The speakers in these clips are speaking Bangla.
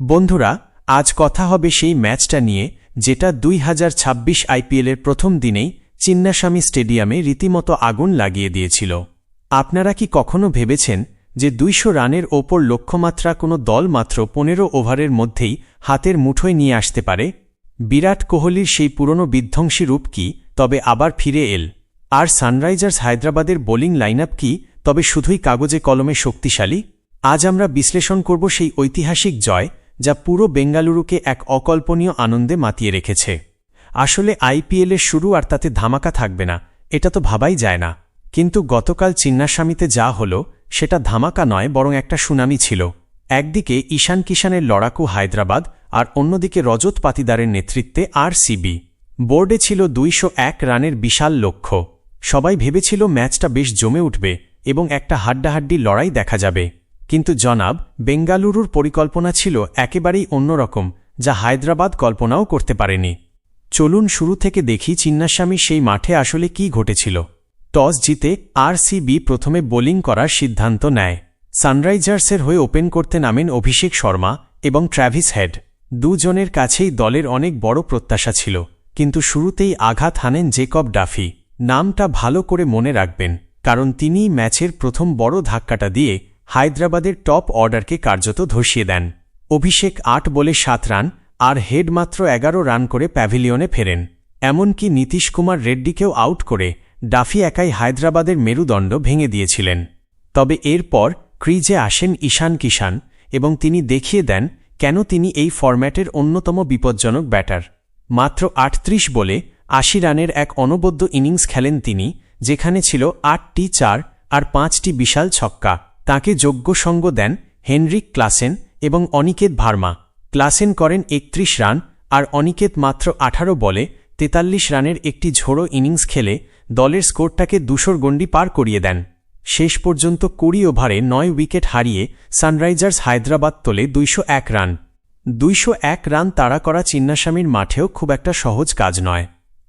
বন্ধুরা, আজ কথা হবে সেই ম্যাচটা নিয়ে যেটা 2026 আইপিএলের প্রথম দিনেই চিন্নাস্বামী স্টেডিয়ামে রীতিমতো আগুন লাগিয়ে দিয়েছিল। আপনারা কি কখনো ভেবেছেন যে 200 রানের ওপর লক্ষ্যমাত্রা কোনো দল মাত্র 15 ওভারের মধ্যেই হাতের মুঠোয় নিয়ে আসতে পারে? বিরাট কোহলির সেই পুরনো বিধ্বংসী রূপ কি তবে আবার ফিরে এল? আর সানরাইজার্স হায়দ্রাবাদের বোলিং লাইনআপ কি তবে শুধুই কাগজে কলমে শক্তিশালী? আজ আমরা বিশ্লেষণ করব সেই ঐতিহাসিক জয় যা পুরো বেঙ্গালুরুকে এক অকল্পনীয় আনন্দে মাতিয়ে রেখেছে। আসলে আইপিএলের শুরু আর তাতে ধামাকা থাকবে না, এটা তো ভাবাই যায় না। কিন্তু গতকাল চিন্নাস্বামীতে যা হলো সেটা ধামাকা নয়, বরং একটা সুনামি ছিল। একদিকে ঈশান কিষানের লড়াকু হায়দ্রাবাদ আর অন্যদিকে রজত পাতিদারের নেতৃত্বে আরসিবি। বোর্ডে ছিল 201 রানের বিশাল লক্ষ্য। সবাই ভেবেছিল ম্যাচটা বেশ জমে উঠবে এবং একটা হাড্ডাহাড্ডি লড়াই দেখা যাবে। কিন্তু জনাব, বেঙ্গালুরুর পরিকল্পনা ছিল একেবারেই অন্যরকম, যা হায়দ্রাবাদ কল্পনাও করতে পারেনি। চলুন শুরু থেকে দেখি চিন্নাস্বামীর সেই মাঠে আসলে কি ঘটেছিল। টস জিতে আরসিবি প্রথমে বোলিং করার সিদ্ধান্ত নেয়। সানরাইজার্সের হয়ে ওপেন করতে নামেন অভিষেক শর্মা এবং ট্র্যাভিস হেড। দুজনের কাছেই দলের অনেক বড় প্রত্যাশা ছিল, কিন্তু শুরুতেই আঘাত হানেন জেকব ডাফি। নামটা ভালো করে মনে রাখবেন, কারণ তিনিই ম্যাচের প্রথম বড় ধাক্কাটা দিয়ে হায়দ্রাবাদের টপ অর্ডারকে কার্যত ধসিয়ে দেন। অভিষেক 8 বলে 7 রান আর হেড মাত্র 11 রান করে প্যাভিলিয়নে ফেরেন। এমনকি নীতিশ কুমার রেড্ডিকেও আউট করে ডাফি একাই হায়দ্রাবাদের মেরুদণ্ড ভেঙে দিয়েছিলেন। তবে এরপর ক্রিজে আসেন ঈশান কিষান এবং তিনি দেখিয়ে দেন কেন তিনি এই ফরম্যাটের অন্যতম বিপজ্জনক ব্যাটার। মাত্র 38 বলে 80 রানের এক অনবদ্য ইনিংস খেলেন তিনি, যেখানে ছিল 8টি 4 আর 5টি বিশাল ছক্কা। তাঁকে যোগ্য সঙ্গ দেন হেনরিক ক্লাসেন এবং অনিকেত ভার্মা। ক্লাসেন করেন 31 রান আর অনিকেত মাত্র 18 বলে 43 রানের একটি ঝোড়ো ইনিংস খেলে দলের স্কোরটাকে 200 গণ্ডি পার করিয়ে দেন। শেষ পর্যন্ত 20 ওভারে 9 উইকেট হারিয়ে সানরাইজার্স হায়দ্রাবাদ তোলে 201 রান। 201 রান তাড়া করা চিন্নাস্বামীর মাঠেও খুব একটা সহজ কাজ নয়।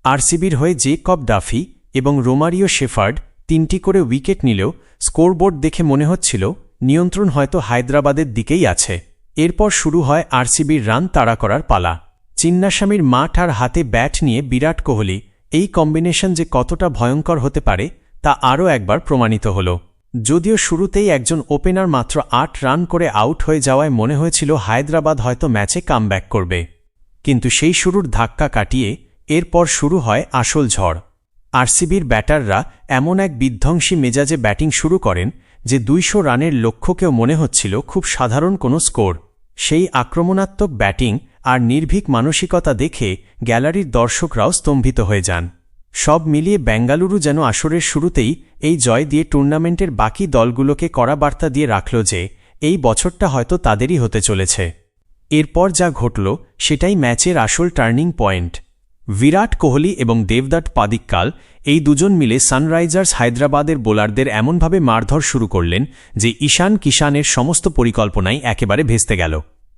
আরসিবির হয়ে জেকব ডাফি এবং রোমারিও শেফার্ড 3টি করে উইকেট নিলেও স্কোরবোর্ড দেখে মনে হচ্ছিল নিয়ন্ত্রণ হয়তো হায়দ্রাবাদের দিকেই আছে। এরপর শুরু হয় আরসিবির রান তাড়া করার পালা। চিন্নাস্বামীর মাঠ আর হাতে ব্যাট নিয়ে বিরাট কোহলি, এই কম্বিনেশন যে কতটা ভয়ঙ্কর হতে পারে তা আরও একবার প্রমাণিত হল। যদিও শুরুতেই একজন ওপেনার মাত্র 8 রান করে আউট হয়ে যাওয়ায় মনে হয়েছিল হায়দ্রাবাদ হয়তো ম্যাচে কামব্যাক করবে, কিন্তু সেই শুরুর ধাক্কা কাটিয়ে এরপর শুরু হয় আসল ঝড়। আরসিবির ব্যাটাররা এমন এক বিধ্বংসী মেজাজে ব্যাটিং শুরু করেন যে 200 রানের লক্ষ্যকেও মনে হচ্ছিল খুব সাধারণ কোনো স্কোর। সেই আক্রমণাত্মক ব্যাটিং আর নির্ভীক মানসিকতা দেখে গ্যালারির দর্শকরাও স্তম্ভিত হয়ে যান। সব মিলিয়ে বেঙ্গালুরু যেন আসরের শুরুতেই এই জয় দিয়ে টুর্নামেন্টের বাকি দলগুলোকে কড়া বার্তা দিয়ে রাখল যে এই বছরটা হয়তো তাদেরই হতে চলেছে। এরপর যা ঘটল সেটাই ম্যাচের আসল টার্নিং পয়েন্ট। বিরাট কোহলি এবং দেবদত্ত পাদিক্কাল এই দুজন মিলে সানরাইজার্স হায়দ্রাবাদের বোলারদের এমনভাবে মারধর শুরু করলেন যে ঈশান কিষানের সমস্ত পরিকল্পনাই একেবারে ভেস্তে গেল।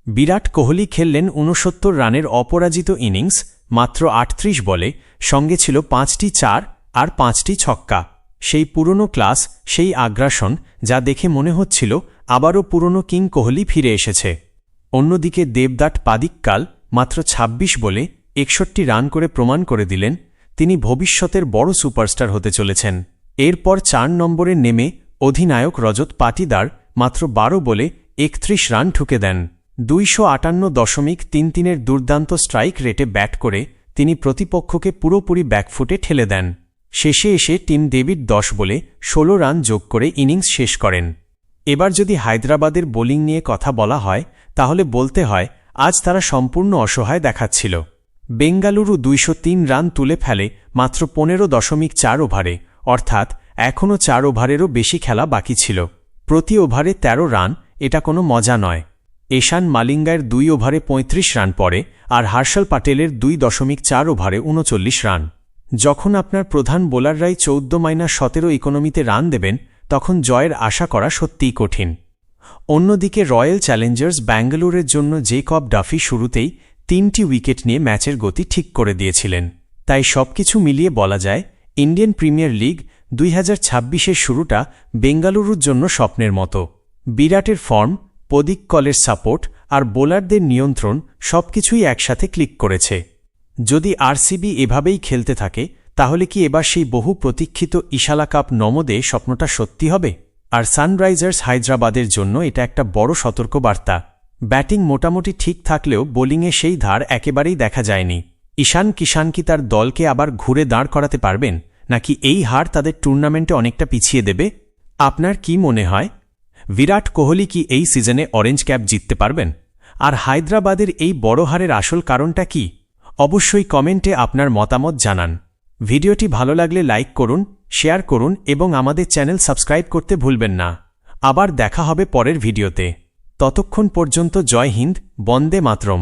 বিরাট কোহলি খেললেন 69 রানের অপরাজিত ইনিংস মাত্র 38 বলে, সঙ্গে ছিল 5টি 4 আর 5টি ছক্কা। সেই পুরনো ক্লাস, সেই আগ্রাসন যা দেখে মনে হচ্ছিল আবারও পুরনো কিং কোহলি ফিরে এসেছে। অন্যদিকে দেবদত্ত পাদিক্কাল মাত্র 26 বলে 61 রান করে প্রমাণ করে দিলেন তিনি ভবিষ্যতের বড় সুপারস্টার হতে চলেছেন। এরপর 4 নম্বরে নেমে অধিনায়ক রজত পাতিদার মাত্র 12 বলে 31 রান ঠুকে দেন। 258.33-এর দুর্দান্ত স্ট্রাইক রেটে ব্যাট করে তিনি প্রতিপক্ষকে পুরোপুরি ব্যাকফুটে ঠেলে দেন। শেষে এসে টিম ডেভিড 10 বলে 16 রান যোগ করে ইনিংস শেষ করেন। এবার যদি হায়দ্রাবাদের বোলিং নিয়ে কথা বলা হয় তাহলে বলতে হয় আজ তারা সম্পূর্ণ অসহায় দেখাচ্ছিল। বেঙ্গালুরু 203 রান তুলে ফেলে মাত্র 15.4 ওভারে, অর্থাৎ এখনও 4 ওভারেরও বেশি খেলা বাকি ছিল। প্রতি ওভারে 13 রান, এটা কোনো মজা নয়। এশান মালিঙ্গার 2 ওভারে 35 রান পড়ে আর হার্ষল প্যাটেলের 2.4 ওভারে 39 রান। যখন আপনার প্রধান বোলাররাই 14-17 ইকোনমিতে রান দেবেন তখন জয়ের আশা করা সত্যিই কঠিন। অন্যদিকে রয়্যাল চ্যালেঞ্জার্স ব্যাঙ্গালোরের জন্য জেকব ডাফি শুরুতেই 3টি উইকেট নিয়ে ম্যাচের গতি ঠিক করে দিয়েছিলেন। তাই সবকিছু মিলিয়ে বলা যায় ইন্ডিয়ান প্রিমিয়ার লিগ 2026-এর শুরুটা বেঙ্গালুরুর জন্য স্বপ্নের মতো। বিরাটের ফর্ম, পদিক্কলের সাপোর্ট আর বোলারদের নিয়ন্ত্রণ সবকিছুই একসাথে ক্লিক করেছে। যদি আরসিবি এভাবেই খেলতে থাকে তাহলে কি এবার সেই বহু প্রতীক্ষিত ইশালা কাপ নমদে স্বপ্নটা সত্যি হবে? আর সানরাইজার্স হায়দ্রাবাদের জন্য এটা একটা বড় সতর্কবার্তা। ব্যাটিং মোটামুটি ঠিক থাকলেও বোলিংয়ে সেই ধার একেবারেই দেখা যায়নি। ঈশান কিষান কি তার দলকে আবার ঘুরে দাঁড় করাতে পারবেন, নাকি এই হার তাদের টুর্নামেন্টে অনেকটা পিছিয়ে দেবে? আপনার কি মনে হয়? বিরাট কোহলি কি এই সিজনে অরেঞ্জ ক্যাপ জিততে পারবেন? আর হায়দ্রাবাদের এই বড় হারের আসল কারণটা কি? অবশ্যই কমেন্টে আপনার মতামত জানান। ভিডিওটি ভালো লাগলে লাইক করুন, শেয়ার করুন এবং আমাদের চ্যানেল সাবস্ক্রাইব করতে ভুলবেন না। আবার দেখা হবে পরের ভিডিওতে। ততক্ষণ পর্যন্ত জয় হিন্দ, বন্দে মাতরম।